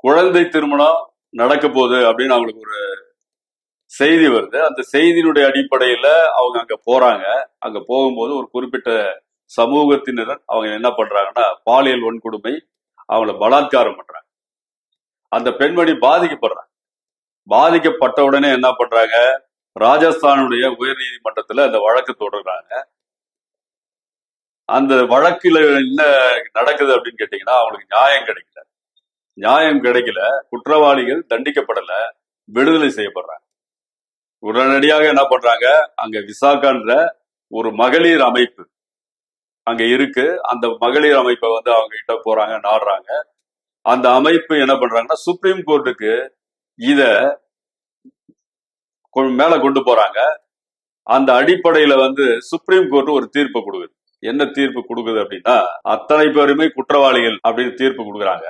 குழந்தை திருமணம் நடக்க போகுது அப்படின்னு அவங்களுக்கு ஒரு செய்தி வருது. அந்த செய்தியினுடைய அடிப்படையில அவங்க அங்க போறாங்க. அங்க போகும்போது ஒரு குறிப்பிட்ட சமூகத்தினர் அவங்க என்ன பண்றாங்கன்னா பாலியல் வன்கொடுமை, அவங்கள பலாத்காரம் பண்றாங்க. அந்த பெண்மணி பாதிக்கப்படுறாங்க. பாதிக்கப்பட்ட உடனே என்ன பண்றாங்க, ராஜஸ்தானுடைய உயர் நீதிமன்றத்துல அந்த வழக்கு தொடர்றாங்க. அந்த வழக்குல என்ன நடக்குது அப்படின்னு கேட்டீங்கன்னா அவங்களுக்கு நியாயம் கிடைக்கல, குற்றவாளிகள் தண்டிக்கப்படல, விடுதலை செய்யப்படுறாங்க. உடனடியாக என்ன பண்றாங்க, அங்க விசாகான்ற ஒரு மகளிர் அமைப்பு அங்க இருக்கு. அந்த மகளிர் அமைப்பை வந்து அவங்க கிட்ட போறாங்க, நாடுறாங்க. அந்த அமைப்பு என்ன பண்றாங்கன்னா சுப்ரீம் கோர்ட்டுக்கு இத மேல கொண்டு போறாங்க. அந்த அடிப்படையில வந்து சுப்ரீம் கோர்ட் ஒரு தீர்ப்பு கொடுக்குது. என்ன தீர்ப்பு கொடுக்குது அப்படின்னா, அத்தனை பேருமே குற்றவாளிகள் அப்படின்னு தீர்ப்பு கொடுக்குறாங்க.